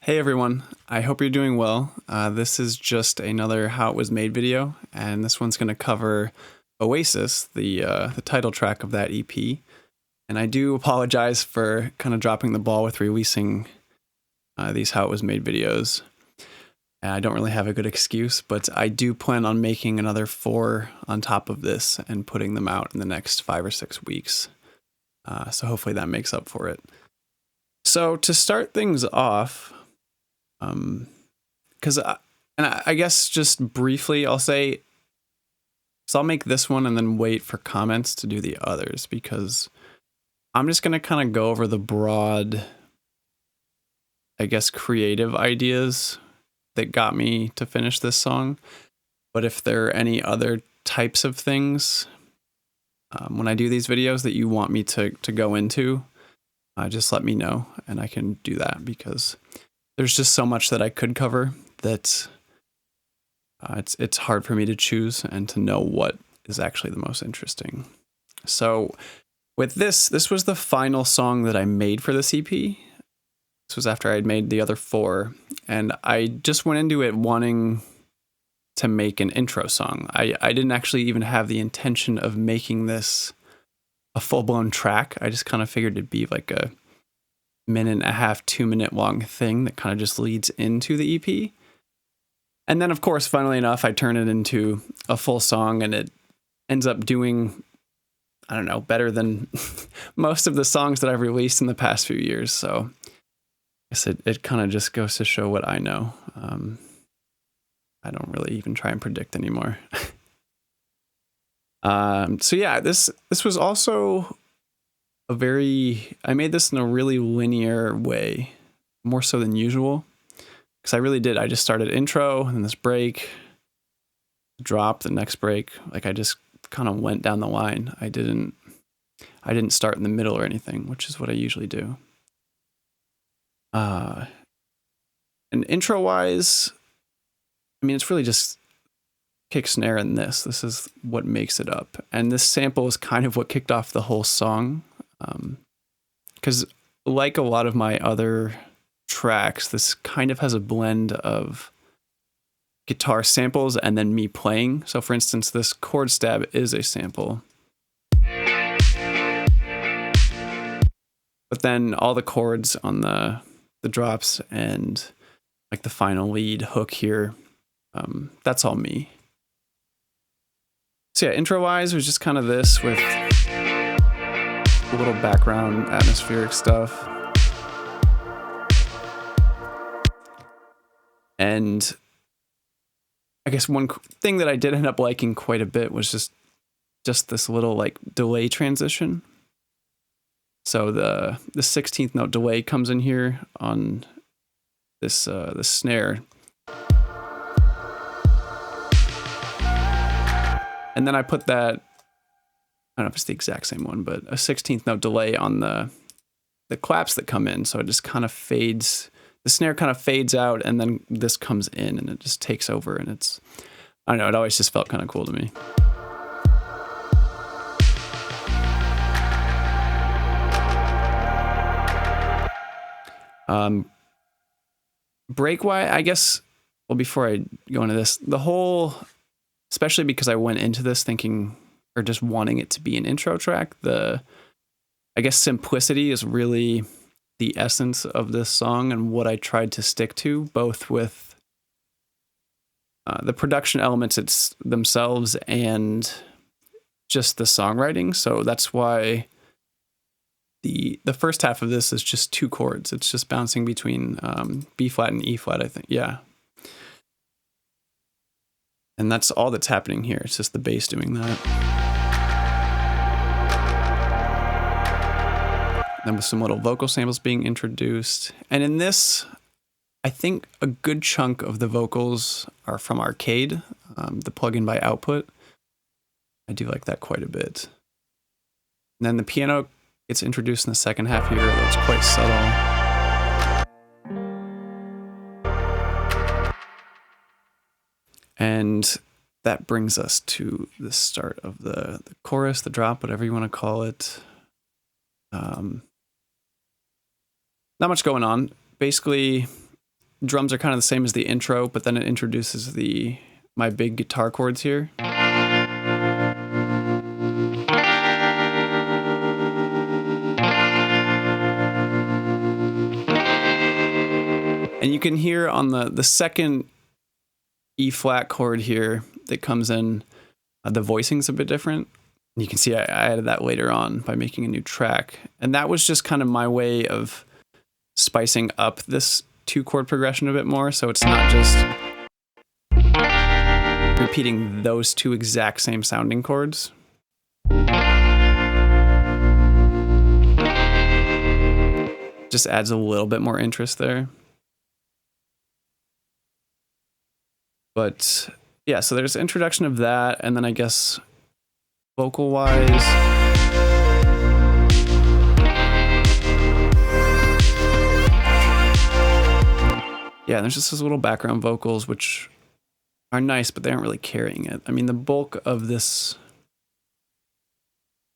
Hey everyone, I hope you're doing well. This is just another How It Was Made video, and this one's going to cover Oasis, the title track of that EP. And I do apologize for kind of dropping the ball with releasing these How It Was Made videos. And I don't really have a good excuse, but I do plan on making another 4 on top of this and putting them out in the next 5 or 6 weeks. So hopefully that makes up for it. So to start things off, because I guess just briefly I'll say, so I'll make this one and then wait for comments to do the others, because I'm just going to kind of go over the broad, I guess, creative ideas that got me to finish this song. But if there are any other types of things when I do these videos that you want me to go into, just let me know and I can do that, because there's just so much that I could cover that it's hard for me to choose and to know what is actually the most interesting. So with this was the final song that I made for this EP. This was after I'd made the other 4, and I just went into it wanting to make an intro song. I didn't actually even have the intention of making this a full-blown track. I just kind of figured it'd be like a 1.5, 2-minute long thing that kind of just leads into the EP. And then, of course, funnily enough, I turn it into a full song, and it ends up doing, I don't know, better than most of the songs that I've released in the past few years. So I guess it kind of just goes to show what I know. I don't really even try and predict anymore. So yeah, this was also I made this in a really linear way, more so than usual, because I really did. I just started intro and this break, drop, the next break. Like I just kind of went down the line. I didn't start in the middle or anything, which is what I usually do. And intro wise, I mean, it's really just kick, snare, and this is what makes it up. And this sample is kind of what kicked off the whole song. Because like a lot of my other tracks, this kind of has a blend of guitar samples and then me playing. So for instance, this chord stab is a sample. But then all the chords on the drops and like the final lead hook here, that's all me. So yeah, intro-wise, it was just kind of this with a little background atmospheric stuff. And I guess one thing that I did end up liking quite a bit was just this little like delay transition. So the 16th note delay comes in here on this the snare. And then I put that, I don't know if it's the exact same one, but a 16th note delay on the claps that come in. So it just kind of fades, the snare kind of fades out, and then this comes in and it just takes over. And it's, I don't know, it always just felt kind of cool to me. Break-wise, I guess, well, before I go into this, the whole, especially because I went into this thinking, or just wanting it to be an intro track, I guess simplicity is really the essence of this song and what I tried to stick to, both with the production elements themselves and just the songwriting. So that's why the first half of this is just 2 chords. It's just bouncing between B flat and E flat, I think. Yeah. And that's all that's happening here. It's just the bass doing that. Then with some little vocal samples being introduced. And in this, I think a good chunk of the vocals are from Arcade, the plugin by Output. I do like that quite a bit. And then the piano gets introduced in the second half here. That's quite subtle. And that brings us to the start of the chorus, the drop, whatever you want to call it. Not much going on. Basically, drums are kind of the same as the intro, but then it introduces my big guitar chords here. And you can hear on the second E flat chord here that comes in, the voicing's a bit different. You can see I added that later on by making a new track. And that was just kind of my way of spicing up this 2-chord progression a bit more, so it's not just repeating those 2 exact same sounding chords. Just adds a little bit more interest there. But yeah, so there's introduction of that, and then I guess vocal-wise, yeah, there's just those little background vocals, which are nice, but they aren't really carrying it. I mean, the bulk of this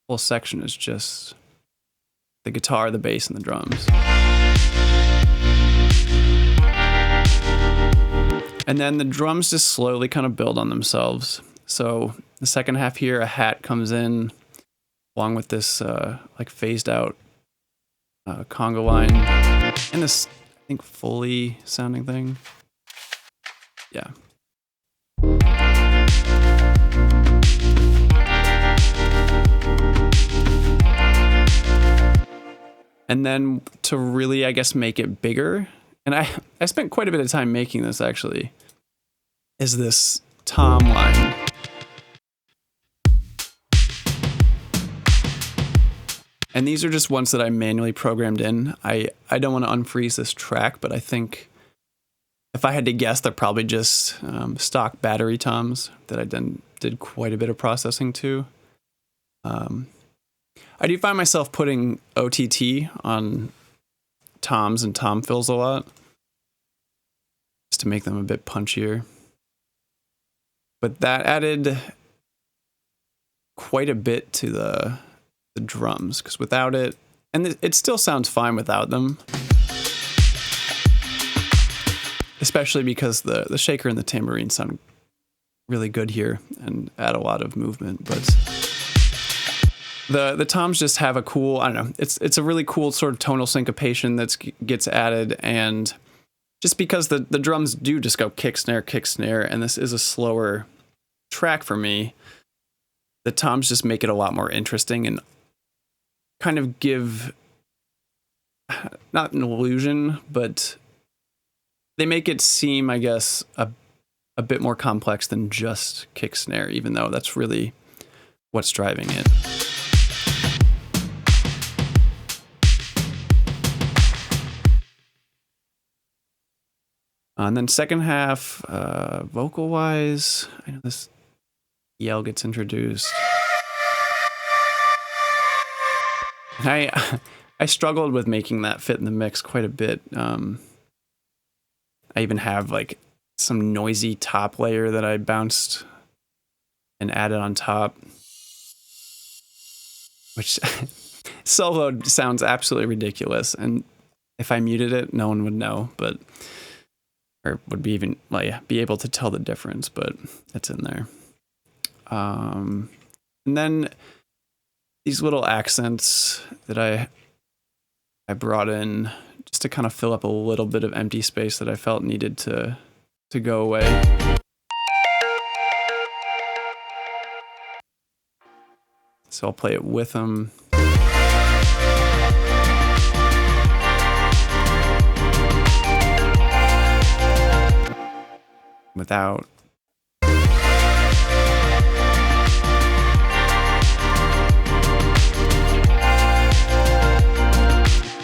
whole section is just the guitar, the bass, and the drums. And then the drums just slowly kind of build on themselves. So the second half here, a hat comes in along with this like phased out conga line and this, I think, Foley sounding thing. Yeah. And then to really, I guess, make it bigger, and I spent quite a bit of time making this actually, is this tom line. And these are just ones that I manually programmed in. I don't want to unfreeze this track, but I think if I had to guess, they're probably just stock battery toms that I then did quite a bit of processing to. I do find myself putting OTT on toms and tom fills a lot, just to make them a bit punchier. But that added quite a bit to the drums, because without it, and it still sounds fine without them, especially because the shaker and the tambourine sound really good here and add a lot of movement. But the toms just have a cool, I don't know, it's a really cool sort of tonal syncopation that gets added, and just because the drums do just go kick, snare, and this is a slower track for me, the toms just make it a lot more interesting and kind of give, not an illusion, but they make it seem, I guess, a bit more complex than just kick snare, even though that's really what's driving it. And then second half, vocal-wise, I know this yell gets introduced. I struggled with making that fit in the mix quite a bit. I even have like some noisy top layer that I bounced and added on top, which solo sounds absolutely ridiculous. And if I muted it, no one would know, or would be even be able to tell the difference, but it's in there. And then these little accents that I brought in just to kind of fill up a little bit of empty space that I felt needed to go away. So I'll play it with them. Without.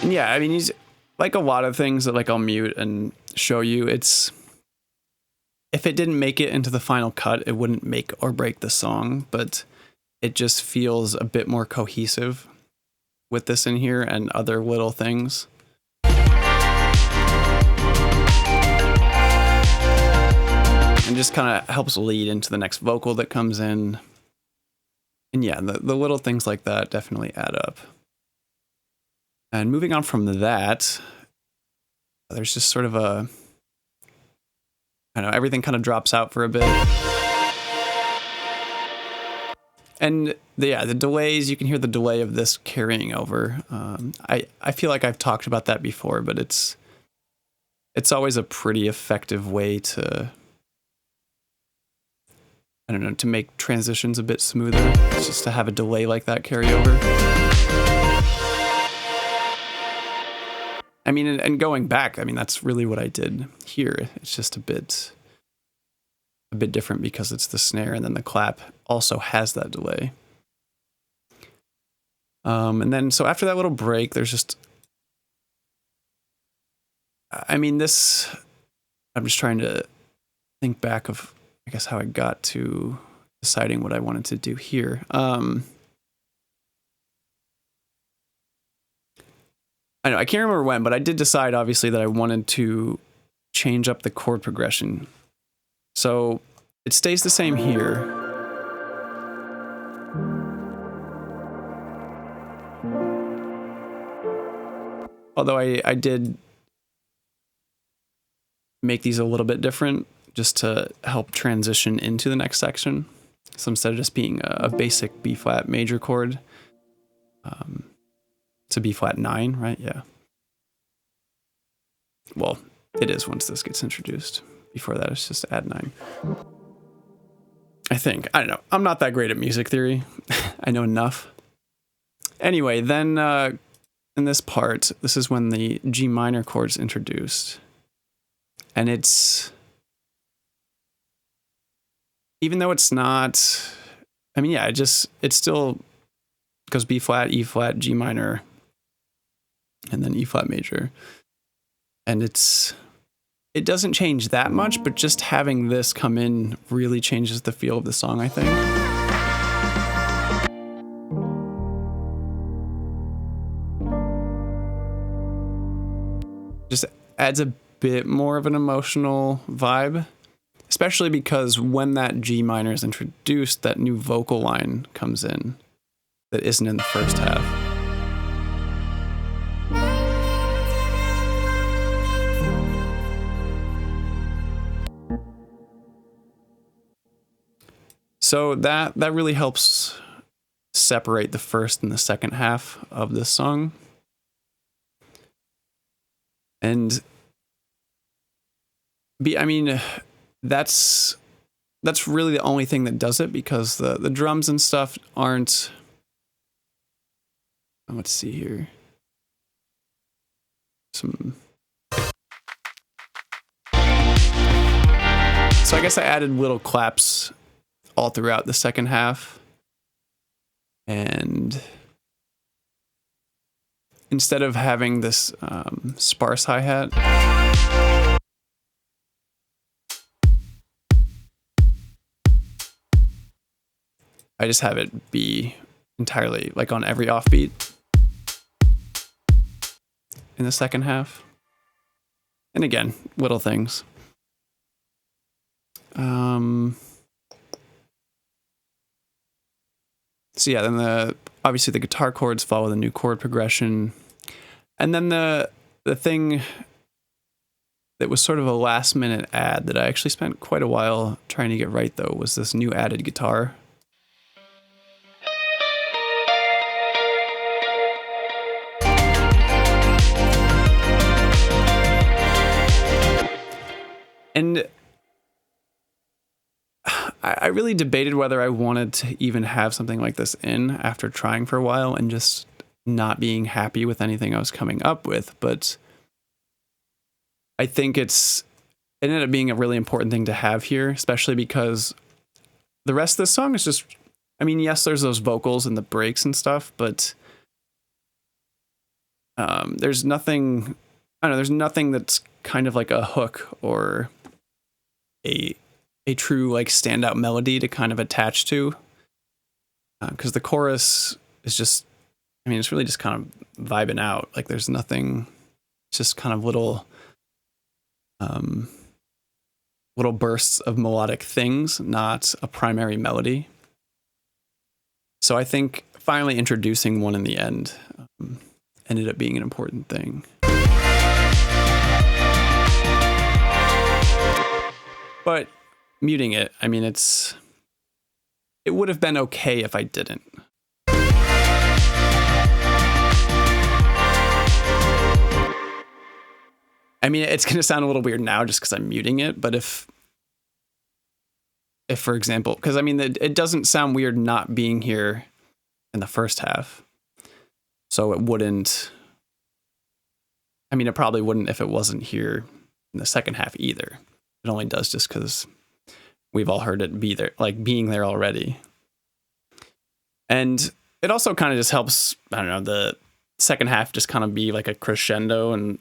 And yeah, I mean, he's like a lot of things that I'll mute and show you. If it didn't make it into the final cut, it wouldn't make or break the song, but it just feels a bit more cohesive with this in here and other little things. And just kind of helps lead into the next vocal that comes in. And yeah, the little things like that definitely add up. And moving on from that, there's just sort of a I don't know, everything kind of drops out for a bit. And the delays, you can hear the delay of this carrying over. I feel like I've talked about that before, but it's always a pretty effective way to, I don't know, to make transitions a bit smoother. It's just to have a delay like that carry over. I mean, and going back, I mean, that's really what I did here. It's just a bit different because it's the snare, and then the clap also has that delay. And then, so after that little break, there's just, I mean, this, I'm just trying to think back of, I guess, how I got to deciding what I wanted to do here. I know, I can't remember when, but I did decide, obviously, that I wanted to change up the chord progression. So it stays the same here. Although I did make these a little bit different just to help transition into the next section. So instead of just being a basic B flat major chord, to B flat 9, right? Yeah. Well, it is once this gets introduced. Before that, it's just add 9. I think. I don't know. I'm not that great at music theory. I know enough. Anyway, then in this part, this is when the G minor chord's introduced. And it's, even though it's not, I mean, yeah, it still goes B flat, E flat, G minor, and then E flat major. And it doesn't change that much, but just having this come in really changes the feel of the song, I think. Just adds a bit more of an emotional vibe, especially because when that G minor is introduced, that new vocal line comes in that isn't in the first half. So that really helps separate the first and the second half of this song. And I mean, that's really the only thing that does it, because the drums and stuff aren't, let's see here. So I guess I added little claps all throughout the second half. And instead of having this sparse hi-hat, I just have it be entirely like on every offbeat in the second half. And again, little things. So yeah, then obviously the guitar chords follow the new chord progression. And then the thing that was sort of a last minute add that I actually spent quite a while trying to get right, though, was this new added guitar. And I really debated whether I wanted to even have something like this in after trying for a while and just not being happy with anything I was coming up with. But I think it ended up being a really important thing to have here, especially because the rest of the song is just, I mean, yes, there's those vocals and the breaks and stuff, but there's nothing, I don't know, there's nothing that's kind of like a hook or a true like standout melody to kind of attach to, because the chorus is just, I mean, it's really just kind of vibing out. Like there's nothing, it's just kind of little bursts of melodic things, not a primary melody. So I think finally introducing one in the end ended up being an important thing. But muting it, I mean, it would have been okay if I didn't. I mean, it's going to sound a little weird now just because I'm muting it, but if for example, because I mean, it doesn't sound weird not being here in the first half. So it wouldn't, I mean, it probably wouldn't if it wasn't here in the second half either. It only does just because we've all heard it be there, like being there already. And it also kind of just helps, I don't know, the second half just kind of be like a crescendo and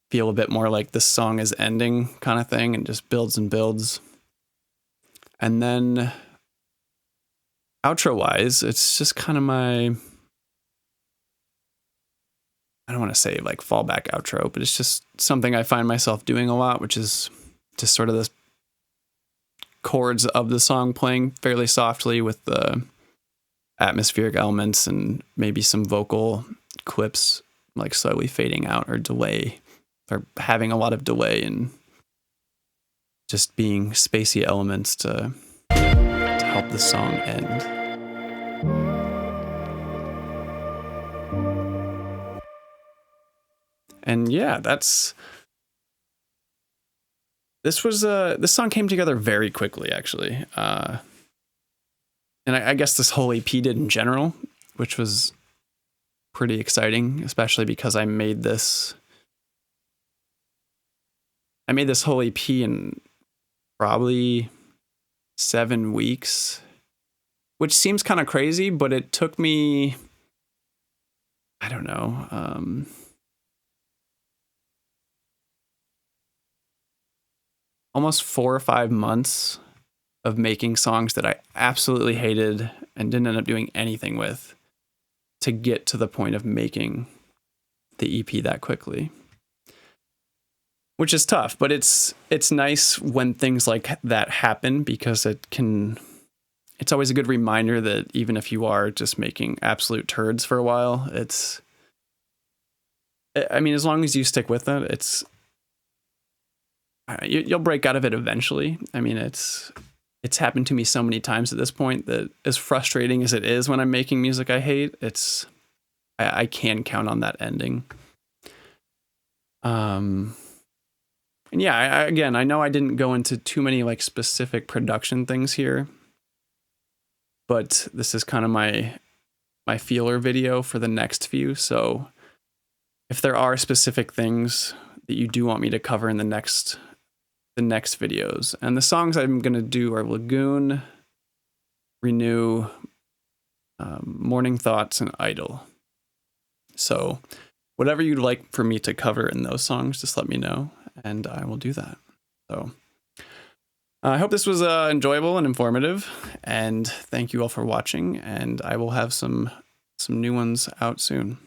feel a bit more like this song is ending kind of thing, and just builds and builds. And then outro wise, it's just kind of my, I don't want to say like fallback outro, but it's just something I find myself doing a lot, which is just sort of the chords of the song playing fairly softly with the atmospheric elements and maybe some vocal clips like slowly fading out or delay, or having a lot of delay, and just being spacey elements to help the song end. And yeah, this song came together very quickly, actually. And I guess this whole EP did in general, which was pretty exciting, especially because I made this whole EP in probably 7 weeks, which seems kind of crazy, but it took me, I don't know, almost 4 or 5 months of making songs that I absolutely hated and didn't end up doing anything with to get to the point of making the EP that quickly. Which is tough, but it's nice when things like that happen, because it's always a good reminder that even if you are just making absolute turds for a while, I mean, as long as you stick with it, you'll break out of it eventually. I mean, it's happened to me so many times at this point that, as frustrating as it is when I'm making music I hate, I can count on that ending. And yeah, again, I know I didn't go into too many like specific production things here, but this is kind of my feeler video for the next few. So if there are specific things that you do want me to cover in the next videos, and the songs I'm going to do are Lagoon, Renew, Morning Thoughts, and Idyll. So whatever you'd like for me to cover in those songs, just let me know, and I will do that. So I hope this was enjoyable and informative, and thank you all for watching, and I will have some new ones out soon.